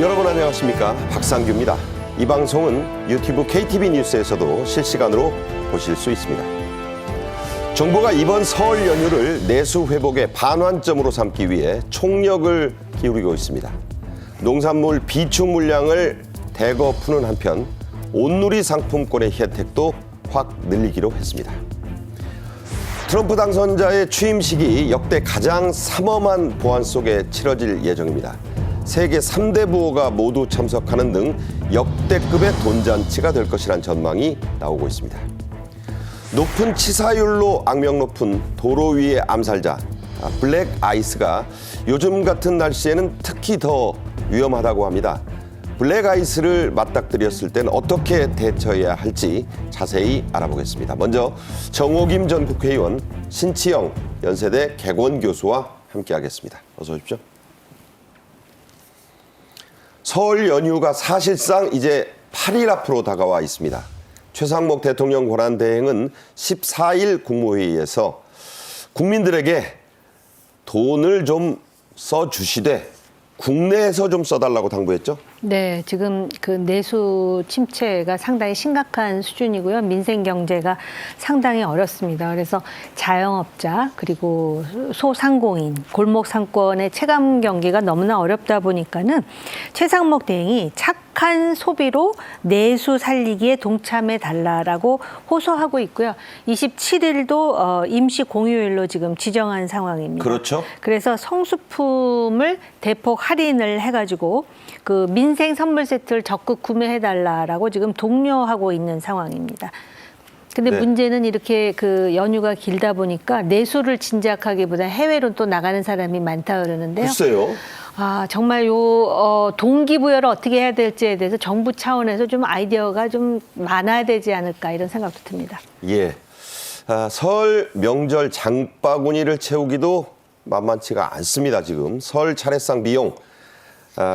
여러분 안녕하십니까? 박상규입니다. 이 방송은 유튜브 KTV 뉴스에서도 실시간으로 보실 수 있습니다. 정부가 이번 설 연휴를 내수 회복의 반환점으로 삼기 위해 총력을 기울이고 있습니다. 농산물 비축 물량을 대거 푸는 한편 온누리 상품권의 혜택도 확 늘리기로 했습니다. 트럼프 당선자의 취임식이 역대 가장 삼엄한 보안 속에 치러질 예정입니다. 세계 3대 부호가 모두 참석하는 등 역대급의 돈잔치가 될 것이란 전망이 나오고 있습니다. 높은 치사율로 악명 높은 도로 위의 암살자 블랙 아이스가 요즘 같은 날씨에는 특히 더 위험하다고 합니다. 블랙 아이스를 맞닥뜨렸을 때는 어떻게 대처해야 할지 자세히 알아보겠습니다. 먼저 정호김 전 국회의원, 신치영 연세대 객원 교수와 함께하겠습니다. 어서 오십시오. 설 연휴가 사실상 이제 8일 앞으로 다가와 있습니다. 최상목 대통령 권한대행은 14일 국무회의에서 국민들에게 돈을 좀 써주시되 국내에서 좀 써달라고 당부했죠? 네, 지금 그 내수 침체가 상당히 심각한 수준이고요. 민생 경제가 상당히 어렵습니다. 그래서 자영업자 그리고 소상공인, 골목 상권의 체감 경기가 너무나 어렵다 보니까는 최상목 대행이 착한 소비로 내수 살리기에 동참해 달라라고 호소하고 있고요. 27일도 임시 공휴일로 지금 지정한 상황입니다. 그렇죠. 그래서 성수품을 대폭 할인을 해가지고 그 민생 선물 세트를 적극 구매해달라라고 지금 독려하고 있는 상황입니다. 근데 네. 문제는 이렇게 그 연휴가 길다 보니까 내수를 진작하기보다 해외로 또 나가는 사람이 많다 그러는데요. 글쎄요. 정말 동기부여를 어떻게 해야 될지에 대해서 정부 차원에서 좀 아이디어가 좀 많아야 되지 않을까 이런 생각도 듭니다. 예. 설 명절 장바구니를 채우기도 만만치가 않습니다. 지금 설 차례상 비용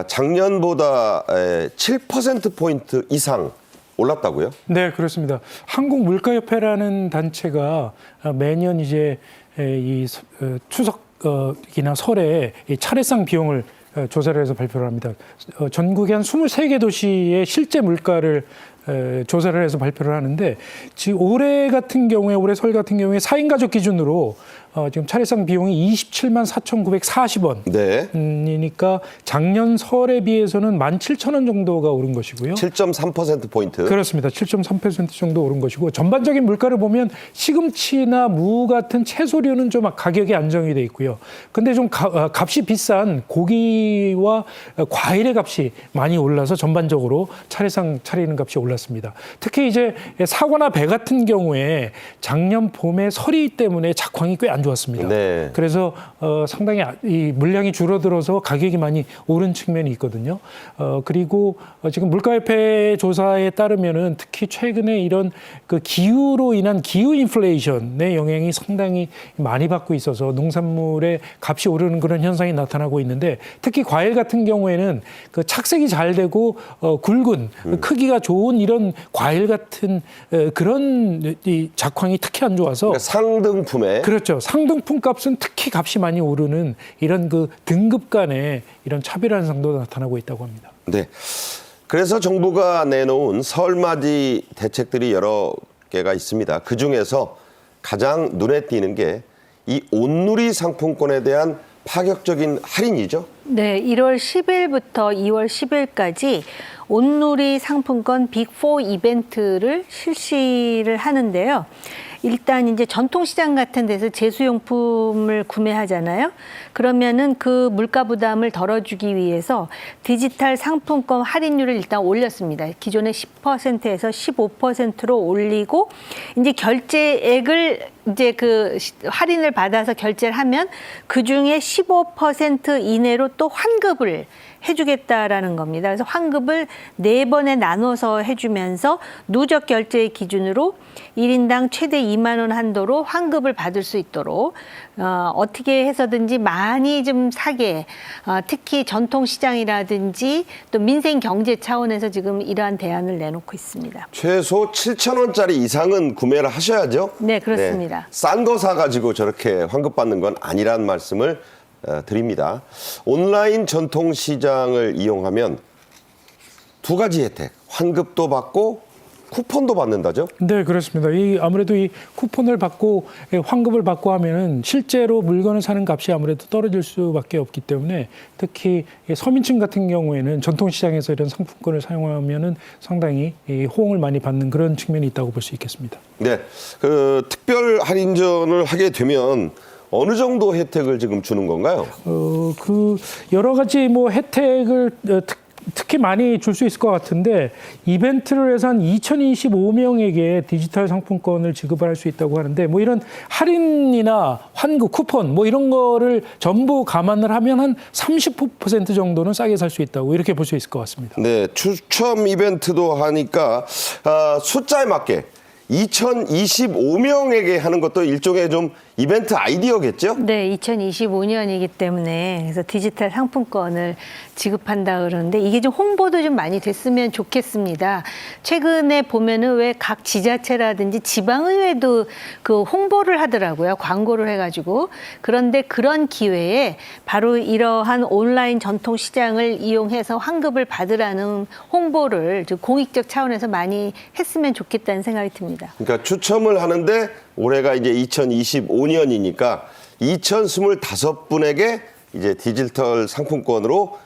작년보다 7%포인트 이상 올랐다고요? 네, 그렇습니다. 한국물가협회라는 단체가 매년 이제 이 추석이나 설에 이 차례상 비용을 조사를 해서 발표를 합니다. 전국의 한 23개 도시의 실제 물가를 조사를 해서 발표를 하는데 지금 올해 설 같은 경우에 4인 가족 기준으로 지금 차례상 비용이 27만 4,940원. 네. 이니까 작년 설에 비해서는 17,000원 정도가 오른 것이고요. 7.3%포인트. 그렇습니다. 7.3% 정도 오른 것이고 전반적인 물가를 보면 시금치나 무 같은 채소류는 좀 가격이 안정이 돼 있고요. 근데 좀 값이 비싼 고기와 과일의 값이 많이 올라서 전반적으로 차례상 차리는 값이 올랐습니다. 특히 이제 사과나 배 같은 경우에 작년 봄에 서리 때문에 작황이 꽤 안 좋았습니다. 네. 그래서 상당히 이 물량이 줄어들어서 가격이 많이 오른 측면이 있거든요. 그리고 지금 물가협회 조사에 따르면은 특히 최근에 이런 그 기후로 인한 기후 인플레이션의 영향이 상당히 많이 받고 있어서 농산물의 값이 오르는 그런 현상이 나타나고 있는데 특히 과일 같은 경우에는 그 착색이 잘 되고 굵은 크기가 좋은 이런 과일 같은 그런 이 작황이 특히 안 좋아서 그러니까 상등품에 그렇죠. 상등품 값은 특히 값이 많이 오르는 이런 그 등급 간의 이런 차별 현상도 나타나고 있다고 합니다. 네. 그래서 정부가 내놓은 설맞이 대책들이 여러 개가 있습니다. 그중에서 가장 눈에 띄는 게 이 온누리 상품권에 대한 파격적인 할인이죠. 네, 1월 10일부터 2월 10일까지 온누리 상품권 빅4 이벤트를 실시를 하는데요. 일단 이제 전통시장 같은 데서 제수용품을 구매하잖아요. 그러면은 그 물가 부담을 덜어주기 위해서 디지털 상품권 할인율을 일단 올렸습니다. 기존의 10%에서 15%로 올리고 이제 결제액을 이제 그 할인을 받아서 결제를 하면 그 중에 15% 이내로 또 환급을 해주겠다라는 겁니다. 그래서 환급을 4번에 나눠서 해주면서 누적 결제 기준으로 1인당 최대 2만 원 한도로 환급을 받을 수 있도록 어떻게 해서든지 많이 좀 사게 특히 전통시장이라든지 또 민생 경제 차원에서 지금 이러한 대안을 내놓고 있습니다. 최소 7,000원짜리 이상은 구매를 하셔야죠. 네, 그렇습니다. 싼 거 사가지고 저렇게 환급받는 건 아니라는 말씀을 드립니다. 온라인 전통시장을 이용하면 두 가지 혜택, 환급도 받고 쿠폰도 받는다죠? 네, 그렇습니다. 아무래도 이 쿠폰을 받고 환급을 받고 하면은 실제로 물건을 사는 값이 아무래도 떨어질 수밖에 없기 때문에 특히 서민층 같은 경우에는 전통시장에서 이런 상품권을 사용하면은 상당히 호응을 많이 받는 그런 측면이 있다고 볼 수 있겠습니다. 네, 그 특별 할인전을 하게 되면 어느 정도 혜택을 지금 주는 건가요? 그 여러 가지 뭐 혜택을 특히 많이 줄 수 있을 것 같은데 이벤트를 해서 한 2025명에게 디지털 상품권을 지급할 수 있다고 하는데 뭐 이런 할인이나 환급, 쿠폰 뭐 이런 거를 전부 감안을 하면 한 30% 정도는 싸게 살 수 있다고 이렇게 볼 수 있을 것 같습니다. 네, 추첨 이벤트도 하니까 숫자에 맞게 2025명에게 하는 것도 일종의 좀 이벤트 아이디어겠죠? 네, 2025년이기 때문에 그래서 디지털 상품권을 지급한다 그러는데 이게 좀 홍보도 좀 많이 됐으면 좋겠습니다. 최근에 보면은 왜 각 지자체라든지 지방의회도 그 홍보를 하더라고요. 광고를 해가지고. 그런데 그런 기회에 바로 이러한 온라인 전통시장을 이용해서 환급을 받으라는 홍보를 좀 공익적 차원에서 많이 했으면 좋겠다는 생각이 듭니다. 그러니까 추첨을 하는데 올해가 이제 2025년이니까 2025분에게 이제 디지털 상품권으로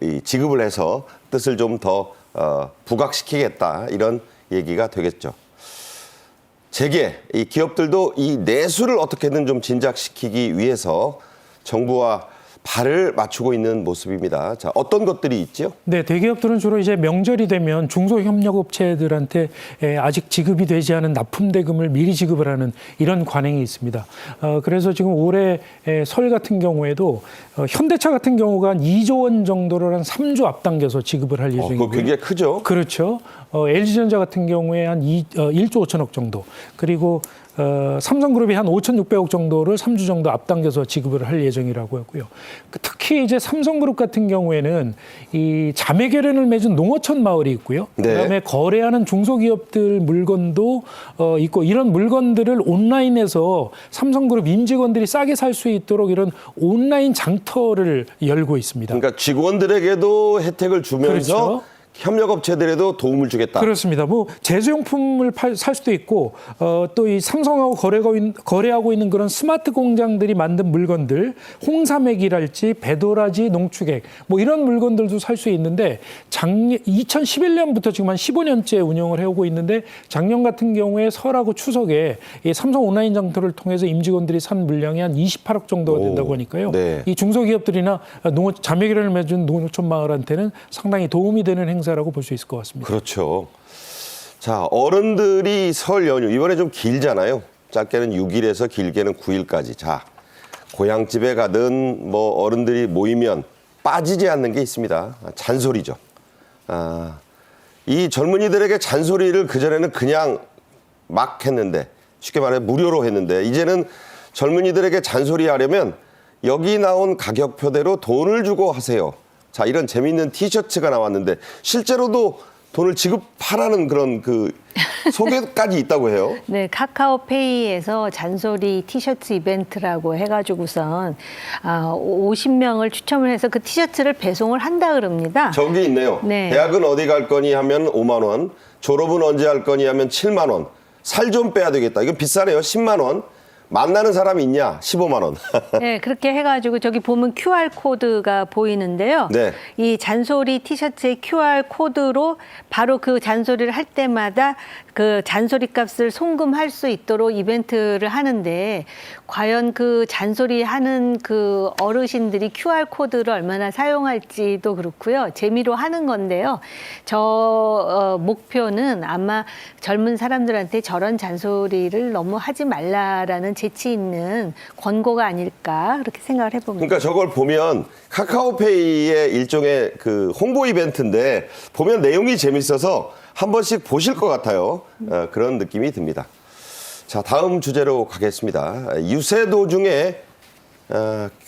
이 지급을 해서 뜻을 좀 더 부각시키겠다 이런 얘기가 되겠죠. 재계, 이 기업들도 이 내수를 어떻게든 좀 진작시키기 위해서 정부와 발을 맞추고 있는 모습입니다. 자, 어떤 것들이 있죠? 네, 대기업들은 주로 이제 명절이 되면 중소협력업체들한테 아직 지급이 되지 않은 납품대금을 미리 지급을 하는 이런 관행이 있습니다. 그래서 지금 올해 설 같은 경우에도 현대차 같은 경우가 한 2조 원 정도를 한 3주 앞당겨서 지급을 할 예정이고요. 그거 굉장히 크죠? 그렇죠. LG전자 같은 경우에 한 1조 5천억 정도, 그리고 삼성그룹이 한 5,600억 정도를 3주 정도 앞당겨서 지급을 할 예정이라고 하고요. 특히 이제 삼성그룹 같은 경우에는 이 자매 결연을 맺은 농어촌 마을이 있고요. 네. 그다음에 거래하는 중소기업들 물건도 있고, 이런 물건들을 온라인에서 삼성그룹 임직원들이 싸게 살 수 있도록 이런 온라인 장터를 열고 있습니다. 그러니까 직원들에게도 혜택을 주면서 그렇죠. 협력업체들에도 도움을 주겠다. 그렇습니다. 뭐 제조용품을 살 수도 있고 또 이 삼성하고 거래하고 있는 그런 스마트 공장들이 만든 물건들, 홍삼액이랄지 배도라지, 농축액 뭐 이런 물건들도 살 수 있는데 2011년부터 지금 한 15년째 운영을 해오고 있는데 작년 같은 경우에 설하고 추석에 이 삼성 온라인 장터를 통해서 임직원들이 산 물량이 한 28억 정도가 된다고 하니까요. 네. 이 중소기업들이나 자매결연을 맺은 농어촌 마을한테는 상당히 도움이 되는 행사라고 볼 수 있을 것 같습니다. 그렇죠. 자, 어른들이 설 연휴 이번에 좀 길잖아요. 짧게는 6일에서 길게는 9일까지. 자, 고향집에 가든 뭐 어른들이 모이면 빠지지 않는 게 있습니다. 잔소리죠. 이 젊은이들에게 잔소리를 그전에는 그냥 막 했는데, 쉽게 말해 무료로 했는데, 이제는 젊은이들에게 잔소리하려면 여기 나온 가격표대로 돈을 주고 하세요. 자, 이런 재미있는 티셔츠가 나왔는데 실제로도 돈을 지급하라는 그런 그 소개까지 있다고 해요. 네, 카카오페이에서 잔소리 티셔츠 이벤트라고 해가지고선 50명을 추첨을 해서 그 티셔츠를 배송을 한다 그럽니다. 저기 있네요. 네. 대학은 어디 갈 거니 하면 5만 원, 졸업은 언제 할 거니 하면 7만 원, 살 좀 빼야 되겠다. 이건 비싸네요. 10만 원. 만나는 사람이 있냐? 15만 원. 네, 그렇게 해가지고 저기 보면 QR코드가 보이는데요. 네. 이 잔소리 티셔츠의 QR코드로 바로 그 잔소리를 할 때마다 그 잔소리 값을 송금할 수 있도록 이벤트를 하는데, 과연 그 잔소리 하는 그 어르신들이 QR코드를 얼마나 사용할지도 그렇고요. 재미로 하는 건데요. 목표는 아마 젊은 사람들한테 저런 잔소리를 너무 하지 말라라는 재치 있는 권고가 아닐까 그렇게 생각을 해봅니다. 그러니까 저걸 보면 카카오페이의 일종의 그 홍보 이벤트인데 보면 내용이 재밌어서 한 번씩 보실 것 같아요. 그런 느낌이 듭니다. 자, 다음 주제로 가겠습니다. 유세 도중에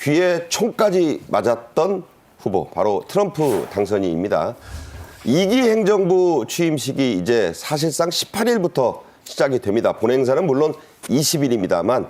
귀에 총까지 맞았던 후보, 바로 트럼프 당선인입니다. 2기 행정부 취임식이 이제 사실상 18일부터 시작이 됩니다. 본행사는 물론 20일입니다만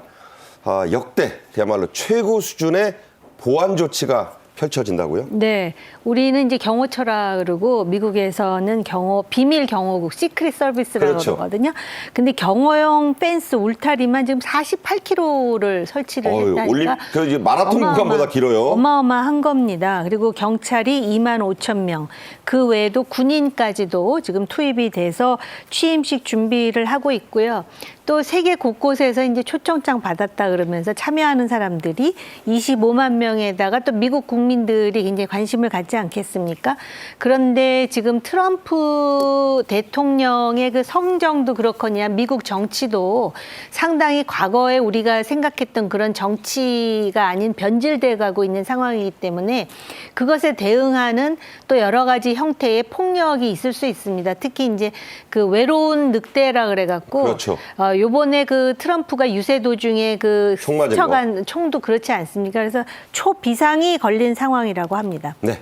역대 그야말로 최고 수준의 보안 조치가 펼쳐진다고요? 네, 우리는 이제 경호처라 그러고 미국에서는 비밀 경호국, 시크릿 서비스라고 그렇죠. 그러거든요. 근데 경호용 펜스 울타리만 지금 48km를 설치를 했다니까. 이제 마라톤 구간보다 길어요. 어마어마한 겁니다. 그리고 경찰이 2만 5천 명, 그 외에도 군인까지도 지금 투입이 돼서 취임식 준비를 하고 있고요. 또 세계 곳곳에서 이제 초청장 받았다 그러면서 참여하는 사람들이 25만 명에다가 또 미국 국민들이 굉장히 관심을 갖지 않겠습니까? 그런데 지금 트럼프 대통령의 그 성정도 그렇거냐, 미국 정치도 상당히 과거에 우리가 생각했던 그런 정치가 아닌 변질돼 가고 있는 상황이기 때문에 그것에 대응하는 또 여러 가지 형태의 폭력이 있을 수 있습니다. 특히 이제 그 외로운 늑대라 그래갖고 그렇죠. 요번에 그 트럼프가 유세 도중에 그 총 맞은 스쳐간 총도 그렇지 않습니까? 그래서 초비상이 걸린 상황이라고 합니다. 네.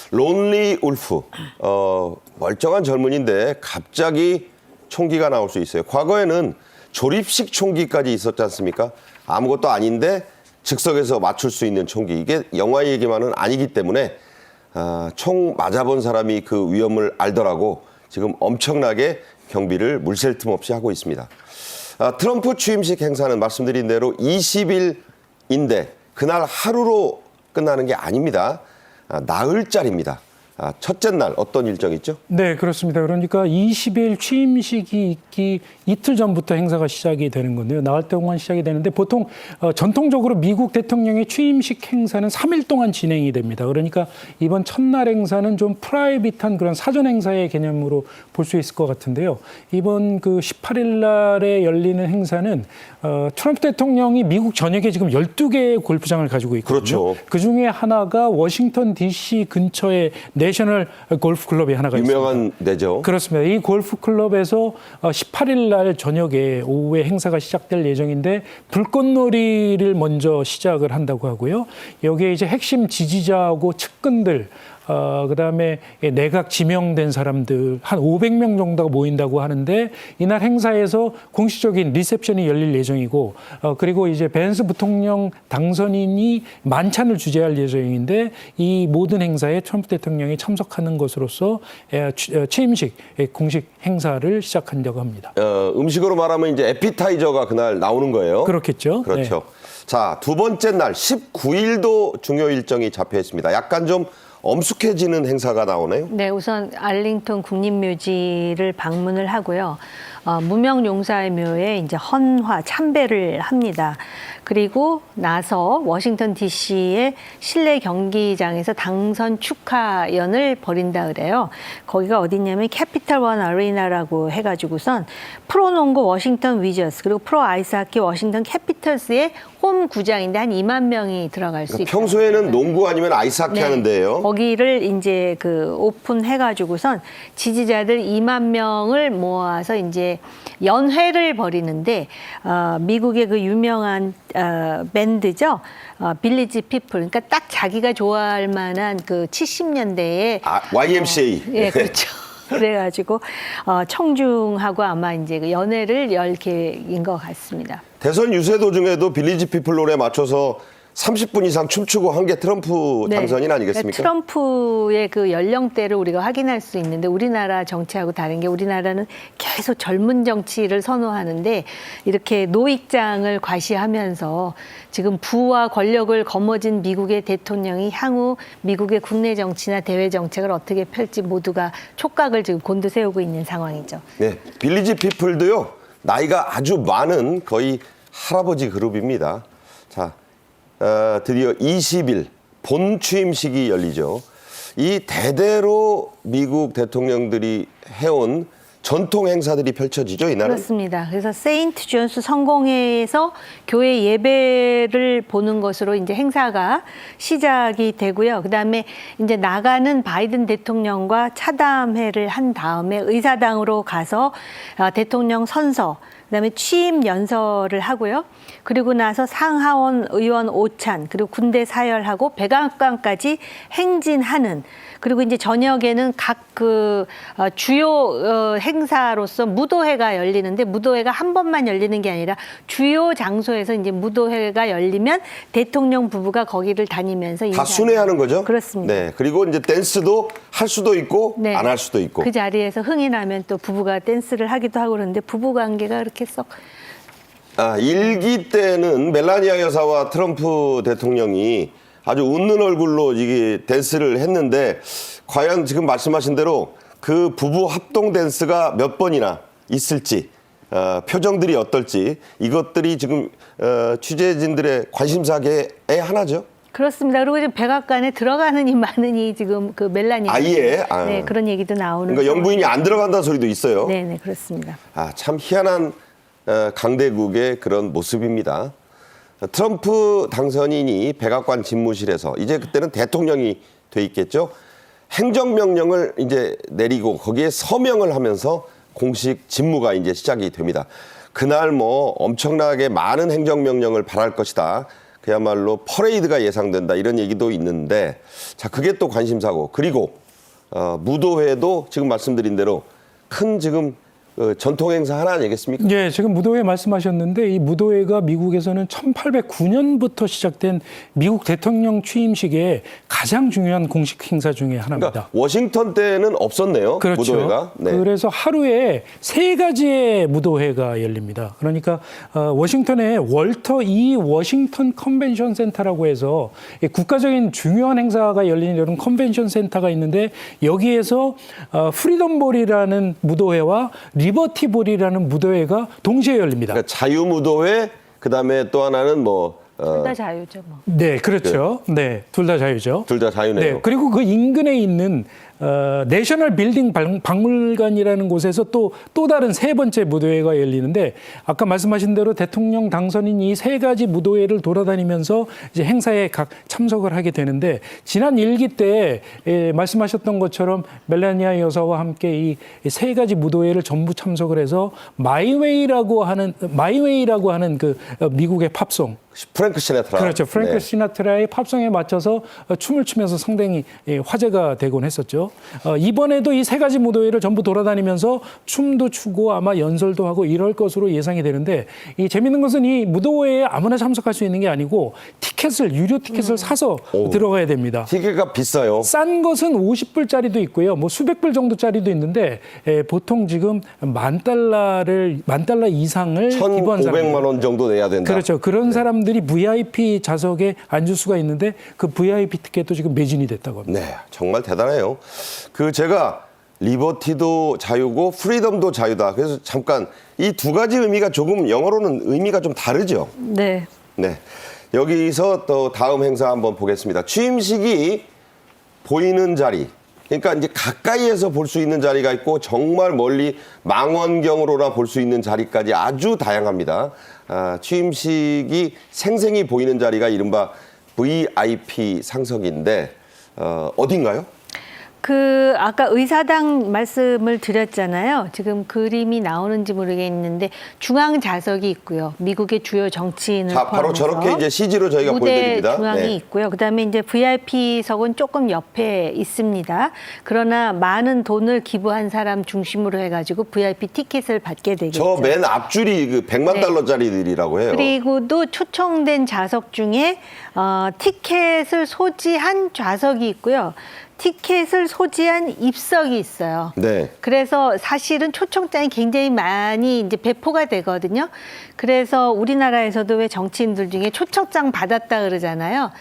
론리 울프. 멀쩡한 젊은인데 갑자기 총기가 나올 수 있어요. 과거에는 조립식 총기까지 있었지 않습니까? 아무것도 아닌데 즉석에서 맞출 수 있는 총기. 이게 영화 얘기만은 아니기 때문에 총 맞아본 사람이 그 위험을 알더라고 지금 엄청나게 경비를 물샐 틈 없이 하고 있습니다. 트럼프 취임식 행사는 말씀드린 대로 20일인데 그날 하루로 끝나는 게 아닙니다. 나흘짜리입니다. 첫째 날 어떤 일정이 있죠? 네, 그렇습니다. 그러니까 20일 취임식이 있기 이틀 전부터 행사가 시작이 되는 건데요. 나흘 동안 시작이 되는데 보통 전통적으로 미국 대통령의 취임식 행사는 3일 동안 진행이 됩니다. 그러니까 이번 첫날 행사는 좀 프라이빗한 그런 사전 행사의 개념으로 볼 수 있을 것 같은데요. 이번 그 18일 날에 열리는 행사는 트럼프 대통령이 미국 전역에 지금 12개의 골프장을 가지고 있거든요. 그렇죠. 그중에 하나가 워싱턴 DC 근처에 내셔널 골프 클럽이 하나가 유명한 있습니다. 데죠. 그렇습니다. 이 골프 클럽에서 18일 날 저녁에 오후에 행사가 시작될 예정인데 불꽃놀이를 먼저 시작을 한다고 하고요. 여기에 이제 핵심 지지자하고 측근들 그다음에 내각 지명된 사람들 한 500명 정도가 모인다고 하는데 이날 행사에서 공식적인 리셉션이 열릴 예정이고 그리고 이제 벤스 부통령 당선인이 만찬을 주재할 예정인데 이 모든 행사에 트럼프 대통령이 참석하는 것으로서 취임식 공식 행사를 시작한다고 합니다. 음식으로 말하면 이제 에피타이저가 그날 나오는 거예요. 그렇겠죠. 그렇죠. 네. 자, 두 번째 날 19일도 중요 일정이 잡혀 있습니다. 약간 좀 엄숙해지는 행사가 나오네요. 네, 우선 알링턴 국립묘지를 방문을 하고요. 무명용사의 묘에 이제 헌화, 참배를 합니다. 그리고 나서 워싱턴 DC의 실내 경기장에서 당선 축하연을 벌인다 그래요. 거기가 어디냐면 캐피털 원 아리나라고 해가지고선 프로농구 워싱턴 위저스 그리고 프로 아이스하키 워싱턴 캐피털스의 홈 구장인데 한 2만 명이 들어갈 수 있다. 평소에는 농구 아니면 아이스하키 하는데요. 거기를 이제 그 오픈해가지고선 지지자들 2만 명을 모아서 이제 연회를 벌이는데 미국의 그 유명한 밴드죠. 빌리지 피플. 그러니까 딱 자기가 좋아할 만한 그 70년대에 YMCA. 예, 그렇죠. 그래가지고 청중하고 아마 이제 그 연회를 열 계획인 것 같습니다. 대선 유세 도중에도 빌리지 피플 노래 맞춰서 30분 이상 춤추고 한 게 트럼프 당선인 아니겠습니까? 트럼프의 그 연령대를 우리가 확인할 수 있는데 우리나라 정치하고 다른 게 우리나라는 계속 젊은 정치를 선호하는데 이렇게 노익장을 과시하면서 지금 부와 권력을 거머쥔 미국의 대통령이 향후 미국의 국내 정치나 대외 정책을 어떻게 펼지 모두가 촉각을 지금 곤두세우고 있는 상황이죠. 네, 빌리지 피플도요. 나이가 아주 많은 거의 할아버지 그룹입니다. 자, 드디어 20일 본 취임식이 열리죠. 이 대대로 미국 대통령들이 해온 전통 행사들이 펼쳐지죠, 이날은? 그렇습니다. 그래서 세인트 존스 성공회에서 교회 예배를 보는 것으로 이제 행사가 시작이 되고요. 그다음에 이제 나가는 바이든 대통령과 차담회를 한 다음에 의사당으로 가서 대통령 선서 그다음에 취임 연설을 하고요. 그리고 나서 상하원 의원 오찬, 그리고 군대 사열하고 백악관까지 행진하는, 그리고 이제 저녁에는 각 주요 행사로서 무도회가 열리는데, 무도회가 한 번만 열리는 게 아니라 주요 장소에서 이제 무도회가 열리면 대통령 부부가 거기를 다니면서 다 순회하는 거죠? 그렇습니다. 네. 그리고 이제 댄스도 할 수도 있고 네. 안 할 수도 있고. 그 자리에서 흥이 나면 또 부부가 댄스를 하기도 하고 그러는데, 부부 관계가 그렇게 썩. 일기 때는 멜라니아 여사와 트럼프 대통령이 아주 웃는 얼굴로 이게 댄스를 했는데, 과연 지금 말씀하신 대로 그 부부 합동 댄스가 몇 번이나 있을지, 표정들이 어떨지, 이것들이 지금 취재진들의 관심사의 하나죠. 그렇습니다. 그리고 지금 백악관에 들어가느니 마느니 지금 그 멜라니아. 아예? 네, 그런 얘기도 나오는. 그러니까 영부인이 안 들어간다는 소리도 있어요. 네, 그렇습니다. 참 희한한 강대국의 그런 모습입니다. 트럼프 당선인이 백악관 집무실에서, 이제 그때는 대통령이 돼 있겠죠. 행정명령을 이제 내리고 거기에 서명을 하면서 공식 집무가 이제 시작이 됩니다. 그날 뭐 엄청나게 많은 행정명령을 발할 것이다. 그야말로 퍼레이드가 예상된다. 이런 얘기도 있는데, 자, 그게 또 관심사고. 그리고 무도회도 지금 말씀드린 대로 큰 지금 전통 행사 하나 아니겠습니까? 예, 지금 무도회 말씀하셨는데, 이 무도회가 미국에서는 1809년부터 시작된 미국 대통령 취임식의 가장 중요한 공식 행사 중에 하나입니다. 그러니까 워싱턴 때는 없었네요. 그렇죠. 무도회가. 네. 그래서 하루에 3가지의 무도회가 열립니다. 그러니까 워싱턴에 월터 E 워싱턴 컨벤션 센터라고 해서 국가적인 중요한 행사가 열리는 이런 컨벤션 센터가 있는데, 여기에서 프리덤볼이라는 무도회와 리버티볼이라는 무도회가 동시에 열립니다. 그러니까 자유무도회, 그다음에 또 하나는 뭐 둘 다 자유죠, 뭐. 네, 그렇죠. 네, 둘 다 자유죠. 둘 다 자유네요. 네, 그리고 그 인근에 있는 내셔널 빌딩 박물관이라는 곳에서 또 다른 3번째 무도회가 열리는데, 아까 말씀하신 대로 대통령 당선인 이 3가지 무도회를 돌아다니면서 이제 행사에 각 참석을 하게 되는데, 지난 일기 때 말씀하셨던 것처럼 멜라니아 여사와 함께 이 3가지 무도회를 전부 참석을 해서 마이웨이라고 하는 그 미국의 팝송, 프랭크 시나트라. 그렇죠. 프랭크 네. 시나트라의 팝송에 맞춰서 춤을 추면서 상당히 화제가 되곤 했었죠. 이번에도 이 3가지 무도회를 전부 돌아다니면서 춤도 추고 아마 연설도 하고 이럴 것으로 예상이 되는데, 이 재밌는 것은 이 무도회에 아무나 참석할 수 있는 게 아니고 유료 티켓을 사서 들어가야 됩니다. 티켓가 비싸요. 싼 것은 50불짜리도 있고요. 뭐 수백 불 정도짜리도 있는데, 보통 지금 $10,000 이상을 기부한 사람들. 1,500만 원 정도 내야 된다. 그렇죠. 그런 사람들이 VIP 좌석에 앉을 수가 있는데, 그 VIP 티켓도 지금 매진이 됐다고 합니다. 네, 정말 대단해요. 제가 리버티도 자유고 프리덤도 자유다. 그래서 잠깐 이 2가지 의미가 조금 영어로는 의미가 좀 다르죠. 네. 네. 여기서 또 다음 행사 한번 보겠습니다. 취임식이 보이는 자리. 그러니까 이제 가까이에서 볼 수 있는 자리가 있고, 정말 멀리 망원경으로나 볼 수 있는 자리까지 아주 다양합니다. 취임식이 생생히 보이는 자리가 이른바 VIP 상석인데, 어딘가요? 아까 의사당 말씀을 드렸잖아요. 지금 그림이 나오는지 모르겠는데, 중앙 좌석이 있고요. 미국의 주요 정치인을 자, 바로 포함해서 저렇게 이제 CG로 저희가 무대 보여드립니다. 중앙이 네. 있고요. 그다음에 이제 VIP석은 조금 옆에 있습니다. 그러나 많은 돈을 기부한 사람 중심으로 해가지고 VIP 티켓을 받게 되겠죠. 저 맨 앞줄이 그 100만 네. 달러짜리들이라고 해요. 그리고도 초청된 좌석 중에 티켓을 소지한 좌석이 있고요. 티켓을 소지한 입석이 있어요. 네. 그래서 사실은 초청장이 굉장히 많이 이제 배포가 되거든요. 그래서 우리나라에서도 왜 정치인들 중에 초청장 받았다 그러잖아요.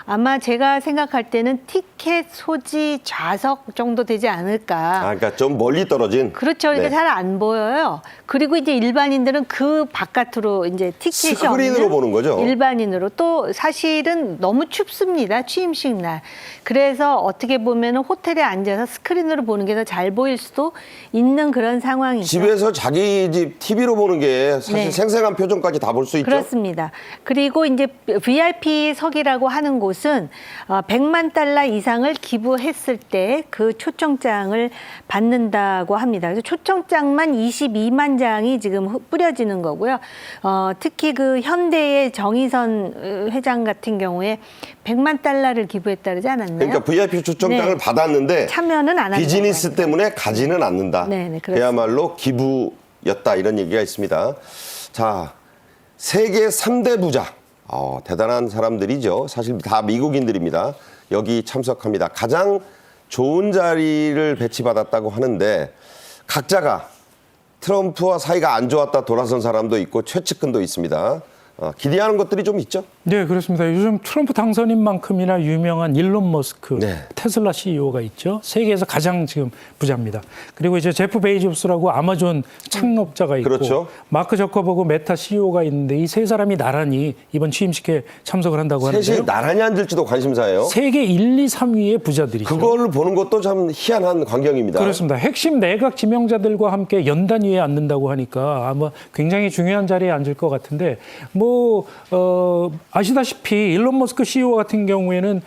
아마 제가 생각할 때는 티켓 소지 좌석 정도 되지 않을까. 그러니까 좀 멀리 떨어진. 그렇죠. 그러니까 네. 잘 안 보여요. 그리고 이제 일반인들은 그 바깥으로 이제 티켓이 스크린으로 없는 보는 거죠? 일반인으로. 또 사실은 너무 춥습니다. 취임식 날. 그래서 어떻게 보면 호텔에 앉아서 스크린으로 보는 게 더 잘 보일 수도 있는 그런 상황이죠. 집에서 자기 집 TV로 보는 게 사실 네. 생생한 표정까지 다 볼 수 있죠. 그렇습니다. 그리고 이제 VIP석이라고 하는 곳은 곳은 100만 달러 이상을 기부했을 때 그 초청장을 받는다고 합니다. 그래서 초청장만 22만 장이 지금 뿌려지는 거고요. 특히 그 현대의 정의선 회장 같은 경우에 100만 달러를 기부했다 그러지 않았나요? 그러니까 VIP 초청장을 네. 받았는데 참여는 안 한다고 비즈니스 합니다. 때문에 가지는 않는다. 네, 그렇습니다. 그야말로 기부였다 이런 얘기가 있습니다. 자, 세계 3대 부자. 대단한 사람들이죠. 사실 다 미국인들입니다. 여기 참석합니다. 가장 좋은 자리를 배치받았다고 하는데 각자가 트럼프와 사이가 안 좋았다 돌아선 사람도 있고 최측근도 있습니다. 기대하는 것들이 좀 있죠? 네, 그렇습니다. 요즘 트럼프 당선인 만큼이나 유명한 일론 머스크, 네. 테슬라 CEO가 있죠. 세계에서 가장 지금 부자입니다. 그리고 이제 제프 베이조스라고 아마존 창업자가 있고, 그렇죠. 마크 저커버그 메타 CEO가 있는데 이 세 사람이 나란히 이번 취임식에 참석을 한다고 셋이 하는데요. 나란히 앉을지도 관심사예요. 세계 1, 2, 3위의 부자들이죠. 그걸 보는 것도 참 희한한 광경입니다. 그렇습니다. 핵심 내각 지명자들과 함께 연단 위에 앉는다고 하니까 아마 굉장히 중요한 자리에 앉을 것 같은데 아시다시피 일론 머스크 CEO 같은 경우에는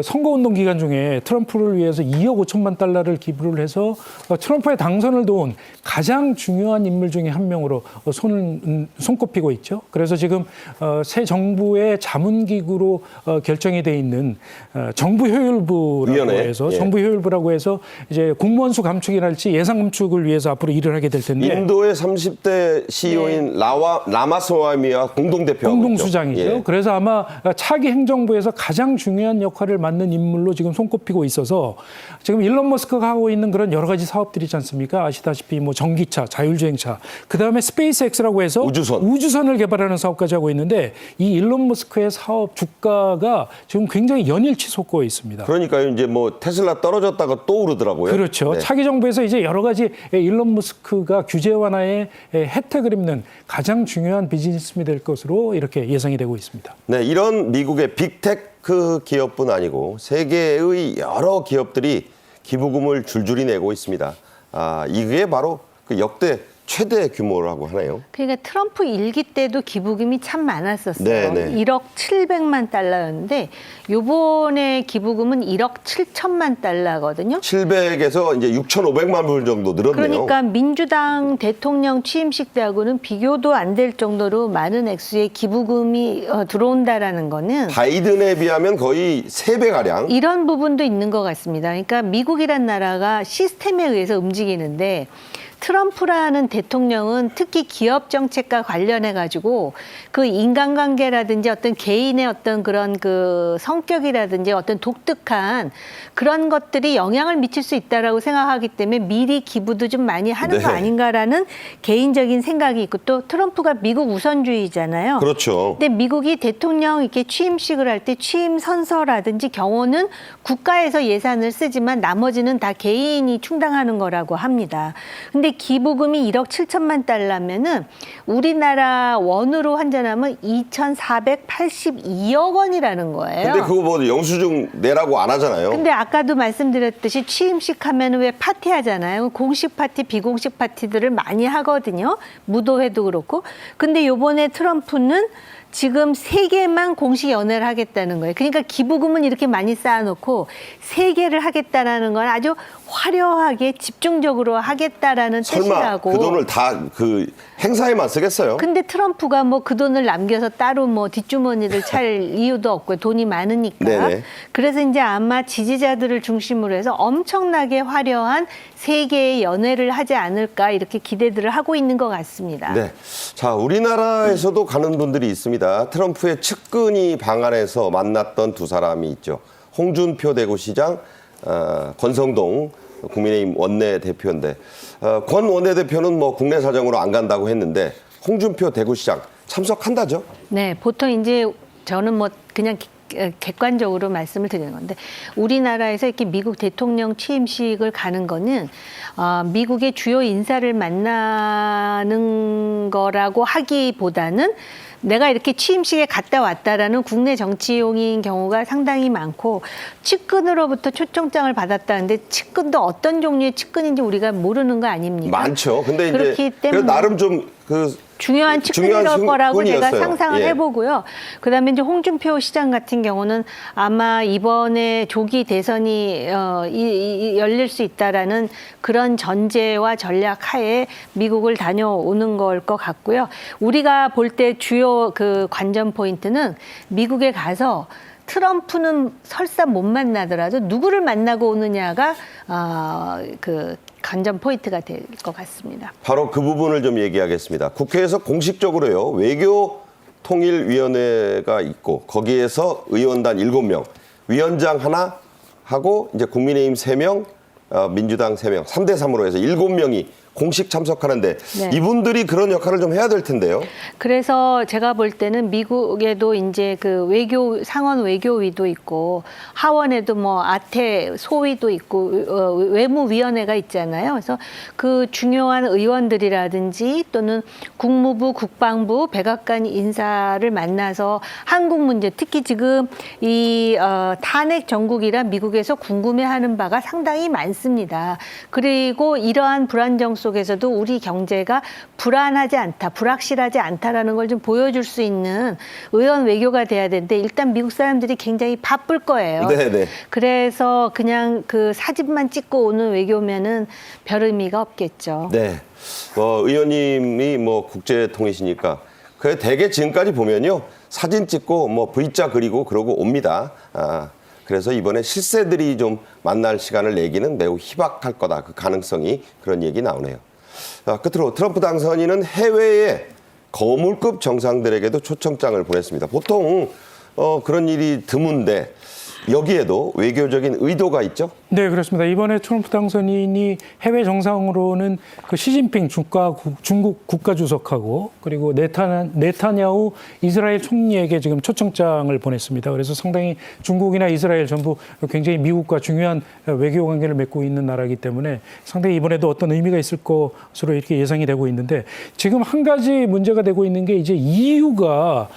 선거운동 기간 중에 트럼프를 위해서 2억 5천만 달러를 기부를 해서 트럼프의 당선을 도운 가장 중요한 인물 중에 한 명으로 손꼽히고 있죠. 그래서 지금 새 정부의 자문기구로 결정이 돼 있는 정부효율부라고 위원회. 해서 예. 정부효율부라고 해서 이제 공무원 수 감축이랄지 예산 감축을 위해서 앞으로 일을 하게 될 텐데 인도의 30대 CEO인 라마스와미와 공동대표하고 공동수장이죠. 있죠. 예. 그래서 아마 차기 행정부에서 가장 중요한 역할을 맡는 인물로 지금 손꼽히고 있어서 지금 일론 머스크가 하고 있는 그런 여러 가지 사업들이 있지 않습니까? 아시다시피 뭐 전기차, 자율주행차, 그다음에 스페이스X라고 해서 우주선을 개발하는 사업까지 하고 있는데 이 일론 머스크의 사업 주가가 지금 굉장히 연일치 솟고 있습니다. 그러니까요. 이제 뭐 테슬라 떨어졌다가 또 오르더라고요. 그렇죠. 네. 차기 정부에서 이제 여러 가지 일론 머스크가 규제 완화에 혜택을 입는 가장 중요한 비즈니스맨이 될 것으로 이렇게 예상이 되고 있습니다. 네, 이런 미국의 빅테크 기업뿐 아니고 세계의 여러 기업들이 기부금을 줄줄이 내고 있습니다. 이게 바로 그 역대 최대 규모라고 하네요. 그러니까 트럼프 일기 때도 기부금이 참 많았었어요. 네네. 1억 700만 달러였는데 요번에 기부금은 1억 7천만 달러거든요. 700에서 이제 6,500만 불 정도 늘었네요. 그러니까 민주당 대통령 취임식 때하고는 비교도 안 될 정도로 많은 액수의 기부금이 들어온다라는 거는 바이든에 비하면 거의 3배가량. 이런 부분도 있는 것 같습니다. 그러니까 미국이란 나라가 시스템에 의해서 움직이는데 트럼프라는 대통령은 특히 기업 정책과 관련해 가지고 그 인간관계라든지 어떤 개인의 어떤 그런 그 성격이라든지 어떤 독특한 그런 것들이 영향을 미칠 수 있다라고 생각하기 때문에 미리 기부도 좀 많이 하는 거 아닌가라는 개인적인 생각이 있고 또 트럼프가 미국 우선주의잖아요. 그렇죠. 근데 미국이 대통령 이렇게 취임식을 할 때 취임 선서라든지 경호는 국가에서 예산을 쓰지만 나머지는 다 개인이 충당하는 거라고 합니다. 근데 기부금이 1억 7천만 달러면은 우리나라 원으로 환전하면 2,482억 원이라는 거예요. 근데 그거 뭐 영수증 내라고 안 하잖아요. 근데 아까도 말씀드렸듯이 취임식 하면 왜 파티 하잖아요. 공식 파티, 비공식 파티들을 많이 하거든요. 무도회도 그렇고. 근데 요번에 트럼프는 지금 3개만 공식 연회를 하겠다는 거예요. 그러니까 기부금은 이렇게 많이 쌓아놓고 3개를 하겠다라는 건 아주 화려하게 집중적으로 하겠다라는 설마 뜻이라고. 그 돈을 다 그 행사에만 쓰겠어요? 근데 트럼프가 뭐 그 돈을 남겨서 따로 뭐 뒷주머니를 찰 이유도 없고 돈이 많으니까. 네네. 그래서 이제 아마 지지자들을 중심으로 해서 엄청나게 화려한 3개의 연회를 하지 않을까 이렇게 기대들을 하고 있는 것 같습니다. 네. 자, 우리나라에서도 가는 분들이 있습니다. 트럼프의 측근이 방한해서 만났던 두 사람이 있죠. 홍준표 대구시장, 권성동 국민의힘 원내대표인데 권 원내대표는 뭐 국내 사정으로 안 간다고 했는데 홍준표 대구시장 참석한다죠? 네, 보통 이제 저는 뭐 그냥 객관적으로 말씀을 드리는 건데 우리나라에서 이렇게 미국 대통령 취임식을 가는 거는 미국의 주요 인사를 만나는 거라고 하기보다는 내가 이렇게 취임식에 갔다 왔다라는 국내 정치용인 경우가 상당히 많고 측근으로부터 초청장을 받았다는데 측근도 어떤 종류의 측근인지 우리가 모르는 거 아닙니까? 많죠. 근데 그렇기 이제 때문에 나름 좀 그 중요한 측근일 중요한 거라고 제가 측근이었어요. 상상을 예. 해보고요. 그다음에 이제 홍준표 시장 같은 경우는 아마 이번에 조기 대선이 열릴 수 있다라는 그런 전제와 전략 하에 미국을 다녀오는 걸 것 같고요. 우리가 볼 때 주요 그 관전 포인트는 미국에 가서 트럼프는 설사 못 만나더라도 누구를 만나고 오느냐가 그 관전 포인트가 될 것 같습니다. 바로 그 부분을 좀 얘기하겠습니다. 국회에서 공식적으로요, 외교통일위원회가 있고 거기에서 의원단 7명, 위원장 하나 하고 이제 국민의힘 3명, 민주당 3명, 3대 3으로 해서 7명이 공식 참석하는데 네. 이분들이 그런 역할을 좀 해야 될 텐데요. 그래서 제가 볼 때는 미국에도 이제 그 외교 상원 외교위도 있고 하원에도 뭐 아태 소위도 있고 외무위원회가 있잖아요. 그래서 그 중요한 의원들이라든지 또는 국무부, 국방부, 백악관 인사를 만나서 한국 문제, 특히 지금 이 탄핵 정국이라 미국에서 궁금해하는 바가 상당히 많습니다. 그리고 이러한 불안정 속에서도 우리 경제가 불안하지 않다, 불확실하지 않다라는 걸 좀 보여줄 수 있는 의원 외교가 돼야 되는데 일단 미국 사람들이 굉장히 바쁠 거예요. 네네. 그래서 그냥 그 사진만 찍고 오는 외교면은 별 의미가 없겠죠. 네. 의원님이 뭐 국제통이시니까 그 대개 지금까지 보면요, 사진 찍고 뭐 V자 그리고 그러고 옵니다. 그래서 이번에 실세들이 좀 만날 시간을 내기는 매우 희박할 거다. 그 가능성이 그런 얘기 나오네요. 끝으로 트럼프 당선인은 해외의 거물급 정상들에게도 초청장을 보냈습니다. 보통 그런 일이 드문데 여기에도 외교적인 의도가 있죠? 네, 그렇습니다. 이번에 트럼프 당선인이 해외 정상으로는 그 시진핑 중국 국가주석하고 그리고 네타냐후 이스라엘 총리에게 지금 초청장을 보냈습니다. 그래서 상당히 중국이나 이스라엘 전부 굉장히 미국과 중요한 외교 관계를 맺고 있는 나라이기 때문에 상당히 이번에도 어떤 의미가 있을 것으로 이렇게 예상이 되고 있는데 지금 한 가지 문제가 되고 있는 게 이제 EU가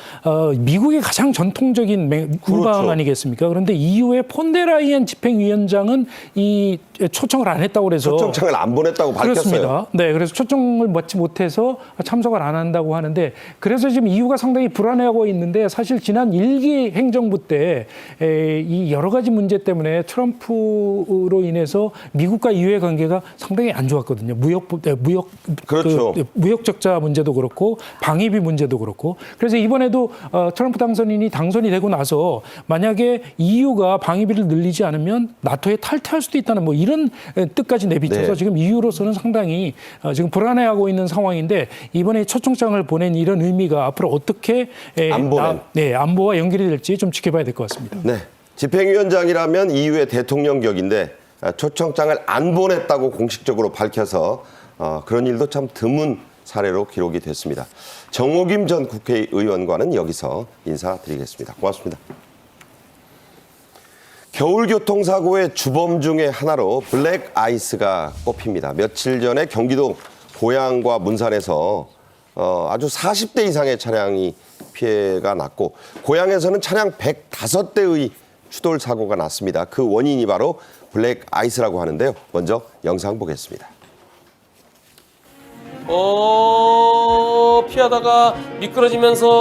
미국의 가장 전통적인 우방 아니겠습니까? 그런데 EU의 폰데라이엔 집행위원장은 이 초청을 안 했다고 그래서 초청장을 안 보냈다고 밝혔어요. 그렇습니다. 네, 그래서 초청을 받지 못해서 참석을 안 한다고 하는데 그래서 지금 EU가 상당히 불안해하고 있는데 사실 지난 1기 행정부 때 이 여러 가지 문제 때문에 트럼프로 인해서 미국과 EU의 관계가 상당히 안 좋았거든요. 그렇죠. 무역 적자 문제도 그렇고 방위비 문제도 그렇고 그래서 이번에도 트럼프 당선인이 당선이 되고 나서 만약에 EU가 방위비를 늘리지 않으면 나토에 탈퇴할 수도 있다는 뭐 이런 뜻까지 내비쳐서 네. 지금 EU로서는 상당히 지금 불안해하고 있는 상황인데 이번에 초청장을 보낸 이런 의미가 앞으로 어떻게 안보와 연결이 될지 좀 지켜봐야 될 것 같습니다. 네, 집행위원장이라면 EU의 대통령 격인데 초청장을 안 보냈다고 공식적으로 밝혀서 그런 일도 참 드문 사례로 기록이 됐습니다. 정호김 전 국회의원과는 여기서 인사드리겠습니다. 고맙습니다. 겨울 교통사고의 주범 중에 하나로 블랙 아이스가 꼽힙니다. 며칠 전에 경기도 고양과 문산에서 아주 40대 이상의 차량이 피해가 났고 고양에서는 차량 105대의 추돌 사고가 났습니다. 그 원인이 바로 블랙 아이스라고 하는데요. 먼저 영상 보겠습니다. 피하다가 미끄러지면서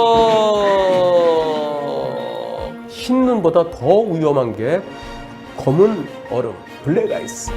흰 눈보다 더 위험한 게 검은 얼음, 블랙 아이스.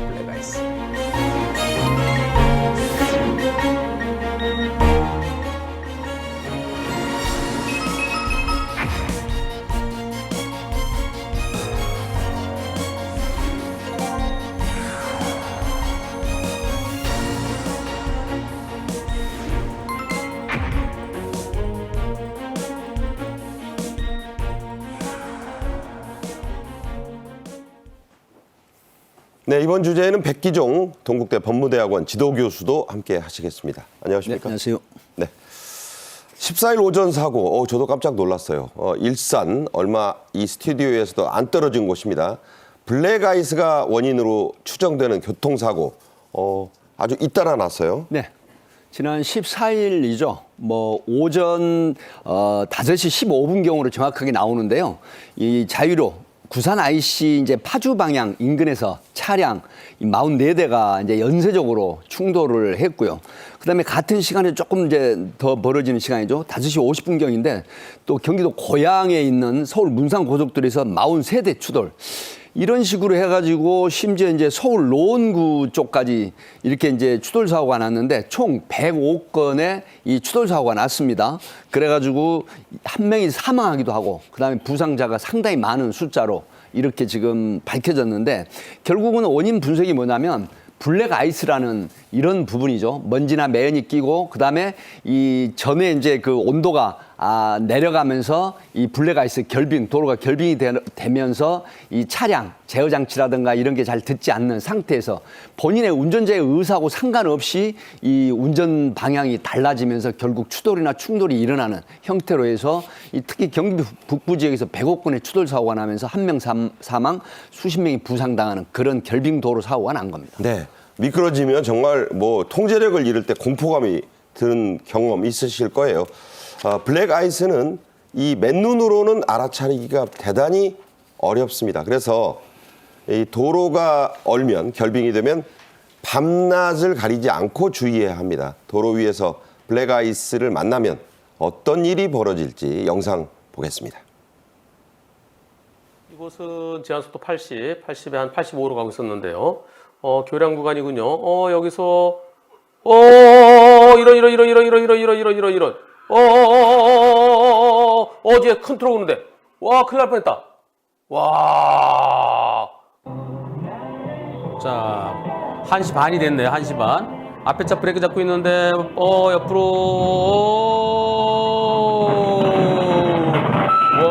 네, 이번 주제에는 백기종 동국대 법무대학원 지도교수도 함께 하시겠습니다. 안녕하십니까? 네, 안녕하세요. 네. 14일 오전 사고, 저도 깜짝 놀랐어요. 일산 얼마 이 스튜디오에서도 안 떨어진 곳입니다. 블랙아이스가 원인으로 추정되는 교통사고, 아주 잇따라 났어요. 네. 지난 14일이죠. 오전 5시 15분경으로 정확하게 나오는데요. 이 자유로 구산 IC 이제 파주 방향 인근에서 차량 44대가 이제 연쇄적으로 충돌을 했고요. 그다음에 같은 시간에 조금 이제 더 벌어지는 시간이죠. 5시 50분경인데 또 경기도 고양에 있는 서울 문산 고속도로에서 43대 추돌. 이런 식으로 해가지고 심지어 이제 서울 노원구 쪽까지 이렇게 이제 추돌 사고가 났는데 총 105건의 이 추돌 사고가 났습니다. 그래가지고 한 명이 사망하기도 하고 그다음에 부상자가 상당히 많은 숫자로 이렇게 지금 밝혀졌는데 결국은 원인 분석이 뭐냐면 블랙 아이스라는 이런 부분이죠. 먼지나 매연이 끼고 그다음에 이 전에 이제 그 온도가 내려가면서 이 블랙 아이스 결빙, 도로가 결빙이 되면서 이 차량 제어 장치라든가 이런 게 잘 듣지 않는 상태에서 본인의 운전자의 의사하고 상관없이 이 운전 방향이 달라지면서 결국 추돌이나 충돌이 일어나는 형태로 해서 이 특히 경기 북부 지역에서 105건의 추돌 사고가 나면서 한 명 사망, 수십 명이 부상당하는 그런 결빙 도로 사고가 난 겁니다. 네. 미끄러지면 정말 뭐 통제력을 잃을 때 공포감이 드는 경험 있으실 거예요. 블랙 아이스는 이 맨눈으로는 알아차리기가 대단히 어렵습니다. 그래서 이 도로가 얼면 결빙이 되면 밤낮을 가리지 않고 주의해야 합니다. 도로 위에서 블랙 아이스를 만나면 어떤 일이 벌어질지 영상 보겠습니다. 이곳은 제한속도 80에 한 85로 가고 있었는데요. 교량 구간이군요. 여기서 이런. 이제 큰 트럭 오는데. 와, 큰일 날 뻔했다. 와. 자, 1시 반이 됐네, 1시 반. 앞에 차 브레이크 잡고 있는데, 옆으로. 와.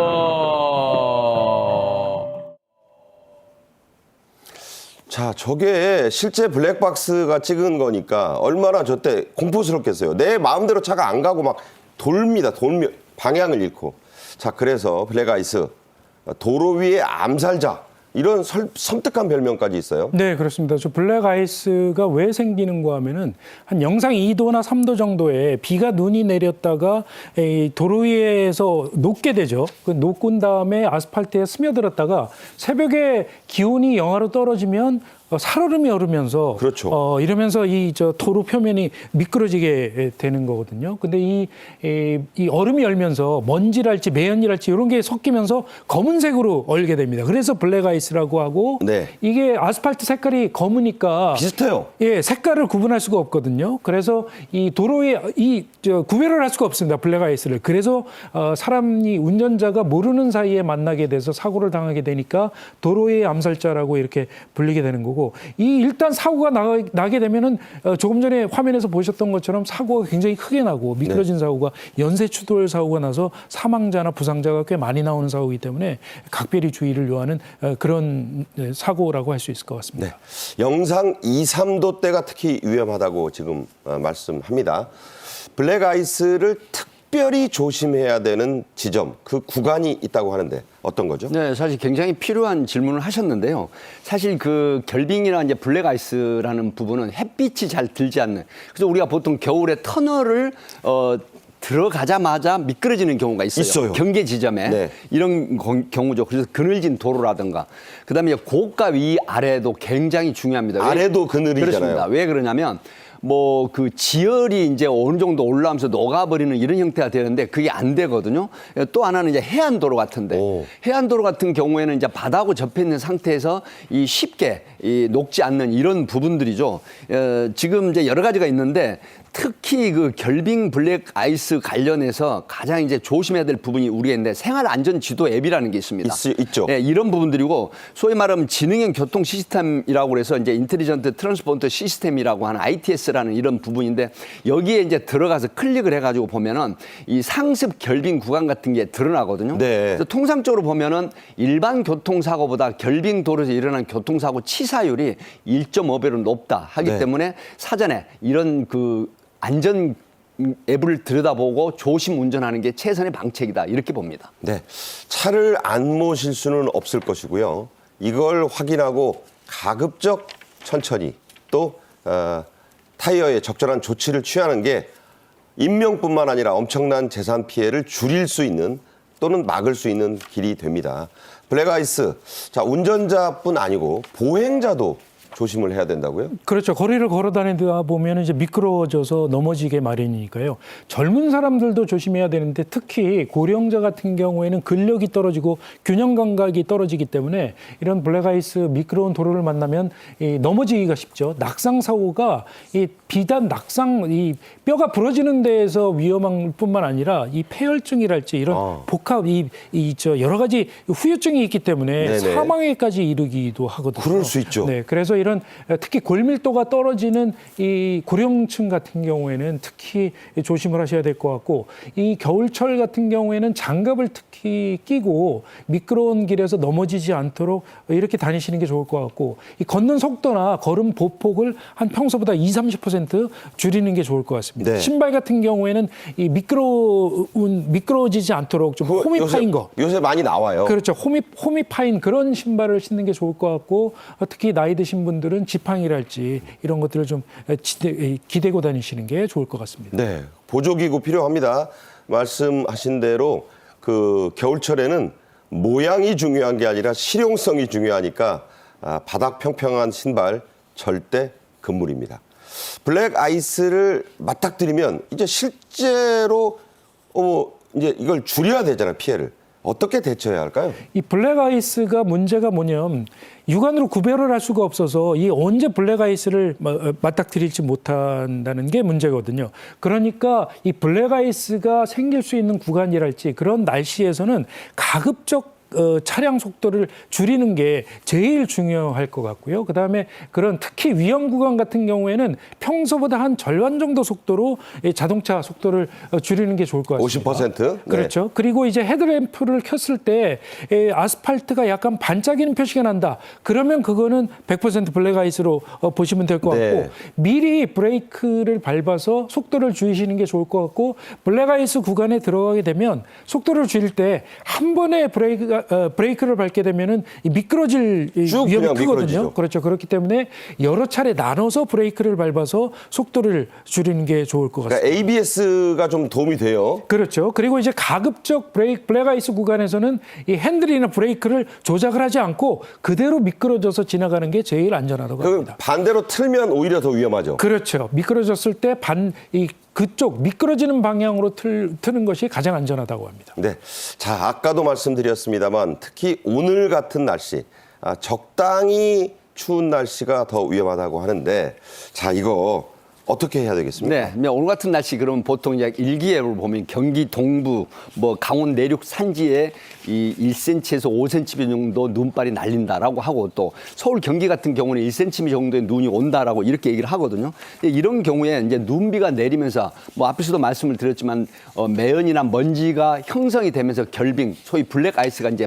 자, 저게 실제 블랙박스가 찍은 거니까 얼마나 저때 공포스럽겠어요. 내 마음대로 차가 안 가고 막 돌면 방향을 잃고. 자, 그래서 블랙아이스, 도로 위의 암살자, 이런 섬뜩한 별명까지 있어요. 네, 그렇습니다. 저 블랙 아이스가 왜 생기는가 하면은 한 영상 2도나 3도 정도의 비가 눈이 내렸다가 이 도로 위에서 녹게 되죠. 그 녹은 다음에 아스팔트에 스며들었다가 새벽에 기온이 영하로 떨어지면 살얼음이 얼으면서 그렇죠. 이러면서 이 도로 표면이 미끄러지게 되는 거거든요. 근데 이 얼음이 얼면서 먼지랄지 매연이랄지 이런 게 섞이면서 검은색으로 얼게 됩니다. 그래서 블랙 아이스라고 하고 네. 이게 아스팔트 색깔이 검으니까 비슷해요. 예, 색깔을 구분할 수가 없거든요. 그래서 이 도로에 구별을 할 수가 없습니다. 블랙 아이스를. 그래서 사람이 운전자가 모르는 사이에 만나게 돼서 사고를 당하게 되니까 도로의 암살자라고 이렇게 불리게 되는 거고, 이 일단 사고가 나게 되면은 조금 전에 화면에서 보셨던 것처럼 사고가 굉장히 크게 나고 미끄러진 사고가 연쇄 추돌 사고가 나서 사망자나 부상자가 꽤 많이 나오는 사고이기 때문에 각별히 주의를 요하는 그런 사고라고 할 수 있을 것 같습니다. 네. 영상 2, 3도 때가 특히 위험하다고 지금 말씀합니다. 블랙 아이스를 특별히 조심해야 되는 지점, 그 구간이 있다고 하는데 어떤 거죠? 네, 사실 굉장히 필요한 질문을 하셨는데요. 사실 그 결빙이나 이제 블랙 아이스라는 부분은 햇빛이 잘 들지 않는. 그래서 우리가 보통 겨울에 터널을 들어가자마자 미끄러지는 경우가 있어요. 경계 지점에. 네. 이런 경우죠. 그래서 그늘진 도로라든가. 그다음에 고가 위 아래도 굉장히 중요합니다. 아래도 그늘이잖아요. 그렇습니다. 왜 그러냐면 뭐 그 지열이 이제 어느 정도 올라오면서 녹아버리는 이런 형태가 되는데 그게 안 되거든요. 또 하나는 이제 해안도로 같은데 해안도로 같은 경우에는 이제 바다하고 접해 있는 상태에서 이 쉽게 녹지 않는 이런 부분들이죠. 지금 이제 여러 가지가 있는데 특히 그 결빙 블랙 아이스 관련해서 가장 이제 조심해야 될 부분이 우리가 있는데 생활 안전 지도 앱이라는 게 있습니다. 있죠. 네, 이런 부분들이고 소위 말하면 지능형 교통 시스템이라고 그래서 이제 인텔리전트 트랜스포트 시스템이라고 하는 ITS라는 이런 부분인데 여기에 이제 들어가서 클릭을 해가지고 보면은 이 상습 결빙 구간 같은 게 드러나거든요. 네. 그래서 통상적으로 보면은 일반 교통사고보다 결빙 도로에서 일어난 교통사고 치사율이 1.5배로 높다 하기 네. 때문에 사전에 이런 그 안전 앱을 들여다보고 조심 운전하는 게 최선의 방책이다 이렇게 봅니다. 네, 차를 안 모실 수는 없을 것이고요. 이걸 확인하고 가급적 천천히 또 타이어에 적절한 조치를 취하는 게 인명뿐만 아니라 엄청난 재산 피해를 줄일 수 있는 또는 막을 수 있는 길이 됩니다. 블랙아이스, 자, 운전자뿐 아니고 보행자도 조심을 해야 된다고요? 그렇죠. 거리를 걸어 다니다 보면 이제 미끄러져서 넘어지게 마련이니까요. 젊은 사람들도 조심해야 되는데 특히 고령자 같은 경우에는 근력이 떨어지고 균형 감각이 떨어지기 때문에 이런 블랙아이스 미끄러운 도로를 만나면 넘어지기가 쉽죠. 낙상 사고가 비단 낙상 이 뼈가 부러지는 데에서 위험한 뿐만 아니라 이 폐혈증이랄지 이런 복합 여러 가지 후유증이 있기 때문에 네네. 사망에까지 이르기도 하거든요. 그럴 수 있죠. 네, 그래서 이런 특히 골밀도가 떨어지는 이 고령층 같은 경우에는 특히 조심을 하셔야 될 것 같고 이 겨울철 같은 경우에는 장갑을 특히 끼고 미끄러운 길에서 넘어지지 않도록 이렇게 다니시는 게 좋을 것 같고 이 걷는 속도나 걸음 보폭을 한 평소보다 20-30% 줄이는 게 좋을 것 같습니다. 네. 신발 같은 경우에는 이 미끄러지지 않도록 좀 홈이 파인 거. 요새 많이 나와요. 그렇죠. 홈이 파인 그런 신발을 신는 게 좋을 것 같고 특히 나이 드신 분들은 지팡이랄지 이런 것들을 좀 기대고 다니시는 게 좋을 것 같습니다. 네, 보조기구 필요합니다. 말씀하신 대로 그 겨울철에는 모양이 중요한 게 아니라 실용성이 중요하니까 바닥 평평한 신발 절대 금물입니다. 블랙 아이스를 맞닥뜨리면 이제 실제로 이제 이걸 줄여야 되잖아요, 피해를. 어떻게 대처해야 할까요? 이 블랙 아이스가 문제가 뭐냐면 육안으로 구별을 할 수가 없어서 이 언제 블랙 아이스를 맞닥뜨릴지 못한다는 게 문제거든요. 그러니까 이 블랙 아이스가 생길 수 있는 구간이랄지 그런 날씨에서는 가급적 차량 속도를 줄이는 게 제일 중요할 것 같고요. 그다음에 그런 특히 위험 구간 같은 경우에는 평소보다 한 절반 정도 속도로 자동차 속도를 줄이는 게 좋을 것 같습니다. 50%? 네. 그렇죠. 그리고 이제 헤드램프를 켰을 때 아스팔트가 약간 반짝이는 표시가 난다. 그러면 그거는 100% 블랙아이스로 보시면 될 것 같고 네. 미리 브레이크를 밟아서 속도를 줄이시는 게 좋을 것 같고 블랙아이스 구간에 들어가게 되면 속도를 줄일 때 한 번에 브레이크를 밟게 되면은 미끄러질 쭉 위험이 그냥 크거든요. 미끄러지죠. 그렇죠. 그렇기 때문에 여러 차례 나눠서 브레이크를 밟아서 속도를 줄이는 게 좋을 것 같습니다. 그러니까 ABS가 좀 도움이 돼요. 그렇죠. 그리고 이제 가급적 블랙아이스 구간에서는 이 핸들이나 브레이크를 조작을 하지 않고 그대로 미끄러져서 지나가는 게 제일 안전하다고 그 합니다. 반대로 틀면 오히려 더 위험하죠. 그렇죠. 미끄러졌을 때 그쪽 미끄러지는 방향으로 트는 것이 가장 안전하다고 합니다. 네. 자, 아까도 말씀드렸습니다만 특히 오늘 같은 날씨, 적당히 추운 날씨가 더 위험하다고 하는데 자, 이거 어떻게 해야 되겠습니까? 네, 오늘 같은 날씨 그러면 보통 이제 일기예보를 보면 경기 동부, 강원 내륙 산지에 이 1cm에서 5cm 정도 눈발이 날린다라고 하고 또 서울 경기 같은 경우는 1cm 정도의 눈이 온다라고 이렇게 얘기를 하거든요. 이런 경우에 이제 눈비가 내리면서 앞에서도 말씀을 드렸지만 매연이나 먼지가 형성이 되면서 결빙, 소위 블랙 아이스가 이제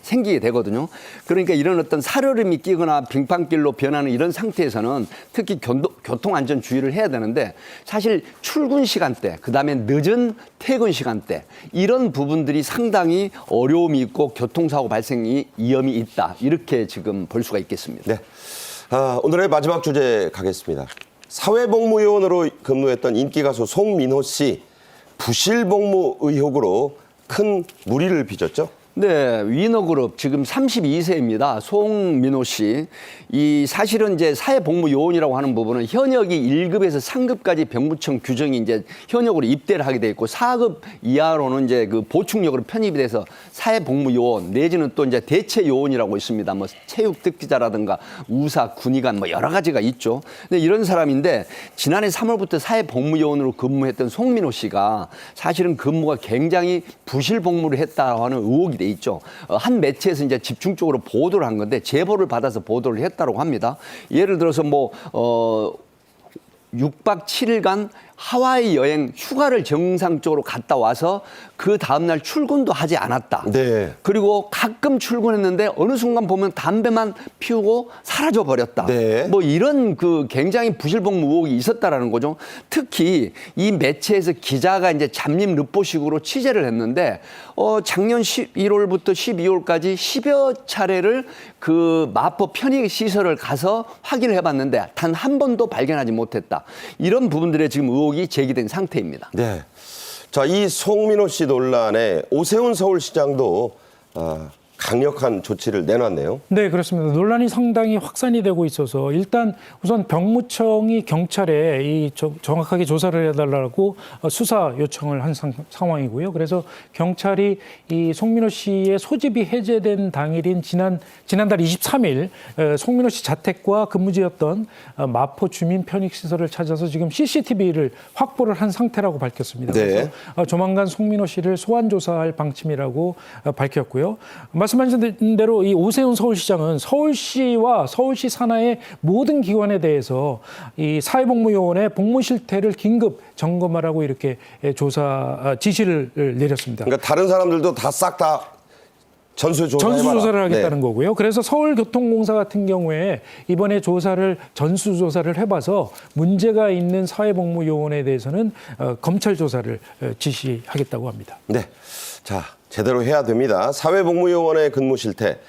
생기게 되거든요. 그러니까 이런 어떤 살얼음이 끼거나 빙판길로 변하는 이런 상태에서는 특히 교통안전주의를 해야 되는데 사실 출근 시간대, 그다음에 늦은 퇴근 시간대 이런 부분들이 상당히 어려움이 있고 교통사고 발생 위험이 있다. 이렇게 지금 볼 수가 있겠습니다. 네. 오늘의 마지막 주제 가겠습니다. 사회복무요원으로 근무했던 인기 가수 송민호 씨 부실복무 의혹으로 큰 물의를 빚었죠? 네, 위너그룹 지금 32세입니다. 송민호 씨. 이 사실은 이제 사회복무요원이라고 하는 부분은 현역이 1급에서 3급까지 병무청 규정이 이제 현역으로 입대를 하게 돼 있고 4급 이하로는 이제 그 보충역으로 편입이 돼서 사회복무요원 내지는 또 이제 대체요원이라고 있습니다. 체육특기자라든가 우사, 군의관 여러 가지가 있죠. 근데 이런 사람인데 지난해 3월부터 사회복무요원으로 근무했던 송민호 씨가 사실은 근무가 굉장히 부실복무를 했다고 하는 의혹이 돼 있죠. 한 매체에서 이제 집중적으로 보도를 한 건데 제보를 받아서 보도를 했다고 합니다. 예를 들어서 6박 7일간 하와이 여행 휴가를 정상적으로 갔다 와서 그 다음날 출근도 하지 않았다. 네. 그리고 가끔 출근했는데 어느 순간 보면 담배만 피우고 사라져 버렸다. 네. 이런 그 굉장히 부실복무 의혹이 있었다라는 거죠. 특히 이 매체에서 기자가 이제 잡림 르포식으로 취재를 했는데 작년 11월부터 12월까지 10여 차례를 그 마포 편의 시설을 가서 확인을 해봤는데 단 한 번도 발견하지 못했다. 이런 부분들에 지금 의혹이 제기된 상태입니다. 네. 자, 이 송민호 씨 논란에 오세훈 서울시장도 강력한 조치를 내놨네요. 네, 그렇습니다. 논란이 상당히 확산이 되고 있어서 일단 우선 병무청이 경찰에 이 정확하게 조사를 해달라고 수사 요청을 한 상황이고요. 그래서 경찰이 이 송민호 씨의 소집이 해제된 당일인 지난달 23일 송민호 씨 자택과 근무지였던 마포 주민 편익시설을 찾아서 지금 CCTV를 확보를 한 상태라고 밝혔습니다. 네. 그래서 조만간 송민호 씨를 소환 조사할 방침이라고 밝혔고요. 말씀하신 대로 이 오세훈 서울시장은 서울시와 서울시 산하의 모든 기관에 대해서 이 사회복무요원의 복무 실태를 긴급 점검하라고 이렇게 조사 지시를 내렸습니다. 그러니까 다른 사람들도 다 싹 다 전수조사를 하겠다는 거고요. 그래서 서울교통공사 같은 경우에 이번에 전수조사를 해봐서 문제가 있는 사회복무요원에 대해서는 검찰 조사를 지시하겠다고 합니다. 네. 자, 제대로 해야 됩니다. 사회복무요원의 근무 실태.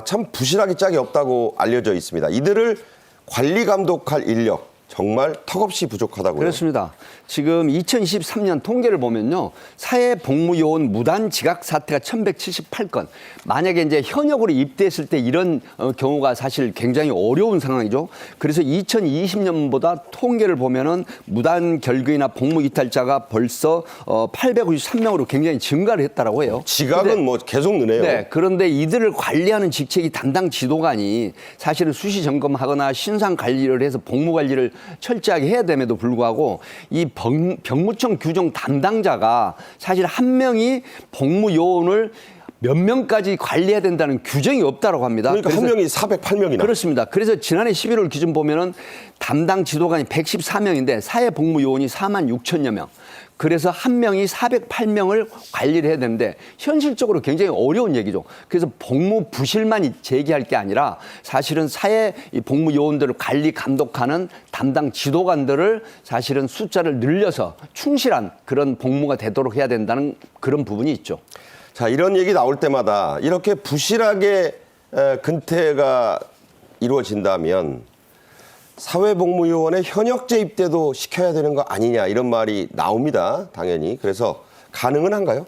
참 부실하기 짝이 없다고 알려져 있습니다. 이들을 관리 감독할 인력 정말 턱없이 부족하다고요. 그렇습니다. 지금 2023년 통계를 보면요. 사회복무요원 무단 지각 사태가 1178건. 만약에 이제 현역으로 입대했을 때 이런 경우가 사실 굉장히 어려운 상황이죠. 그래서 2020년보다 통계를 보면은 무단 결근이나 복무 이탈자가 벌써 853명으로 굉장히 증가를 했다라고 해요. 지각은 뭐 계속 느네요. 네. 그런데 이들을 관리하는 직책이 담당 지도관이 사실은 수시 점검하거나 신상 관리를 해서 복무 관리를 철저하게 해야 됨에도 불구하고 이 병무청 규정 담당자가 사실 한 명이 복무요원을 몇 명까지 관리해야 된다는 규정이 없다고 합니다. 그러니까 한 명이 408명이나. 그렇습니다. 그래서 지난해 11월 기준 보면은 담당 지도관이 114명인데 사회복무요원이 4만 6천여 명. 그래서 한 명이 408명을 관리를 해야 되는데 현실적으로 굉장히 어려운 얘기죠. 그래서 복무 부실만 제기할 게 아니라 사실은 사회 복무요원들을 관리 감독하는 담당 지도관들을 사실은 숫자를 늘려서 충실한 그런 복무가 되도록 해야 된다는 그런 부분이 있죠. 자, 이런 얘기 나올 때마다 이렇게 부실하게 근태가 이루어진다면 사회복무요원의 현역 재입대도 시켜야 되는 거 아니냐 이런 말이 나옵니다. 당연히. 그래서 가능은 한가요?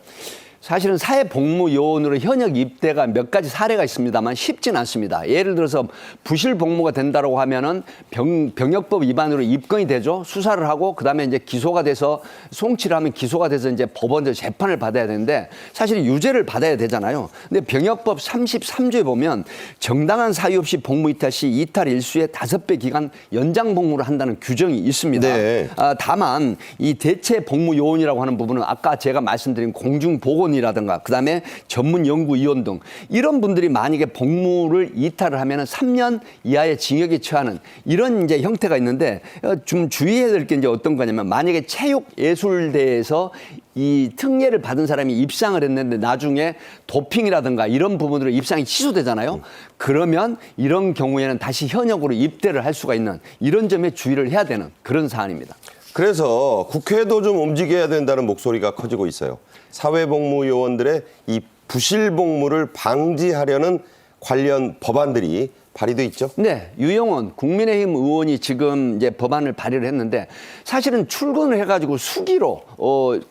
사실은 사회복무요원으로 현역 입대가 몇 가지 사례가 있습니다만 쉽진 않습니다. 예를 들어서 부실 복무가 된다고 하면은 병역법 위반으로 입건이 되죠. 수사를 하고 그다음에 이제 기소가 돼서 송치를 하면 기소가 돼서 이제 법원에서 재판을 받아야 되는데 사실 유죄를 받아야 되잖아요. 근데 병역법 33조에 보면 정당한 사유 없이 복무 이탈 시 이탈 일수의 5배 기간 연장 복무를 한다는 규정이 있습니다. 네. 다만 이 대체 복무요원이라고 하는 부분은 아까 제가 말씀드린 공중보건 이라든가 그다음에 전문연구위원 등 이런 분들이 만약에 복무를 이탈을 하면은 3년 이하의 징역에 처하는 이런 이제 형태가 있는데 좀 주의해야 될 게 이제 어떤 거냐면 만약에 체육예술대에서 이 특례를 받은 사람이 입상을 했는데 나중에 도핑이라든가 이런 부분으로 입상이 취소되잖아요. 그러면 이런 경우에는 다시 현역으로 입대를 할 수가 있는 이런 점에 주의를 해야 되는 그런 사안입니다. 그래서 국회도 좀 움직여야 된다는 목소리가 커지고 있어요. 사회복무요원들의 이 부실복무를 방지하려는 관련 법안들이 발의돼 있죠? 네, 유영원 국민의힘 의원이 지금 이제 법안을 발의를 했는데 사실은 출근을 해가지고 수기로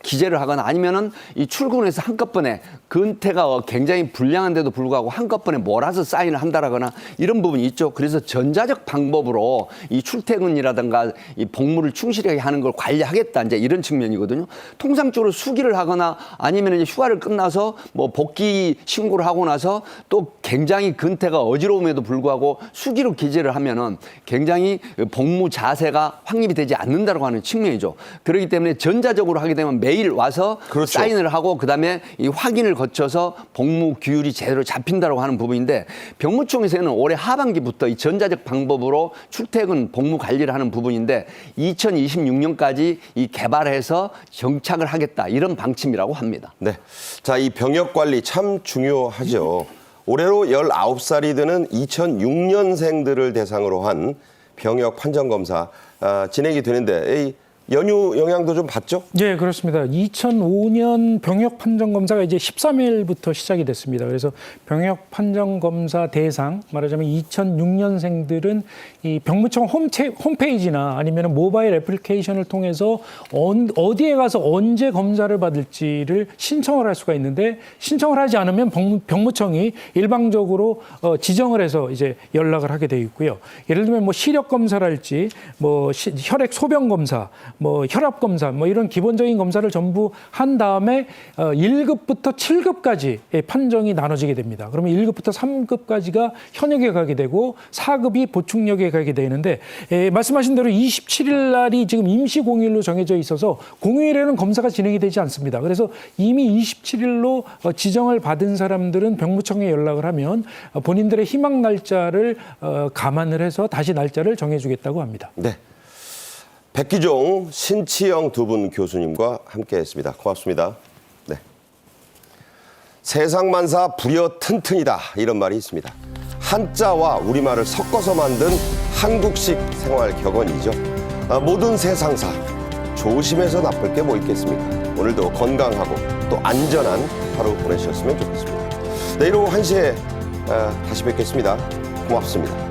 기재를 하거나 아니면은 이 출근해서 한꺼번에 근태가 굉장히 불량한데도 불구하고 한꺼번에 몰아서 사인을 한다라거나 이런 부분이 있죠. 그래서 전자적 방법으로 이 출퇴근이라든가 이 복무를 충실하게 하는 걸 관리하겠다 이제 이런 측면이거든요. 통상적으로 수기를 하거나 아니면 이제 휴가를 끝나서 뭐 복귀 신고를 하고 나서 또 굉장히 근태가 어지러움에도 불구하고 수기로 기재를 하면은 굉장히 복무 자세가 확립이 되지 않는다고 하는 측면이죠. 그렇기 때문에 전자적으로 하게 되면 매일 와서 그렇죠. 사인을 하고 그다음에 이 확인을 거쳐서 복무 규율이 제대로 잡힌다고 하는 부분인데 병무청에서는 올해 하반기부터 이 전자적 방법으로 출퇴근 복무 관리를 하는 부분인데 2026년까지 이 개발해서 정착을 하겠다 이런 방침이라고 합니다. 네. 자, 이 병역 관리 참 중요하죠. 올해로 19살이 되는 2006년생들을 대상으로 한 병역 판정검사 진행이 되는데 연휴 영향도 좀 받죠? 네, 그렇습니다. 2005년 병역 판정 검사가 이제 13일부터 시작이 됐습니다. 그래서 병역 판정 검사 대상, 말하자면 2006년생들은 이 병무청 홈페이지나 아니면 모바일 애플리케이션을 통해서 어디에 가서 언제 검사를 받을지를 신청을 할 수가 있는데, 신청을 하지 않으면 병무청이 일방적으로 지정을 해서 이제 연락을 하게 돼 있고요. 예를 들면 뭐 시력 검사랄지, 뭐 혈액 소변 검사, 뭐 혈압 검사, 뭐 이런 기본적인 검사를 전부 한 다음에 1급부터 7급까지 판정이 나눠지게 됩니다. 그러면 1급부터 3급까지가 현역에 가게 되고 4급이 보충역에 가게 되는데, 말씀하신 대로 27일 날이 지금 임시 공휴일로 정해져 있어서 공휴일에는 검사가 진행이 되지 않습니다. 그래서 이미 27일로 지정을 받은 사람들은 병무청에 연락을 하면 본인들의 희망 날짜를 감안을 해서 다시 날짜를 정해주겠다고 합니다. 네. 백기종, 신치영 두 분 교수님과 함께했습니다. 고맙습니다. 네. 세상만사 불여 튼튼이다, 이런 말이 있습니다. 한자와 우리말을 섞어서 만든 한국식 생활 격언이죠. 모든 세상사 조심해서 나쁠 게 뭐 있겠습니까? 오늘도 건강하고 또 안전한 하루 보내셨으면 좋겠습니다. 내일 오후 1시에 다시 뵙겠습니다. 고맙습니다.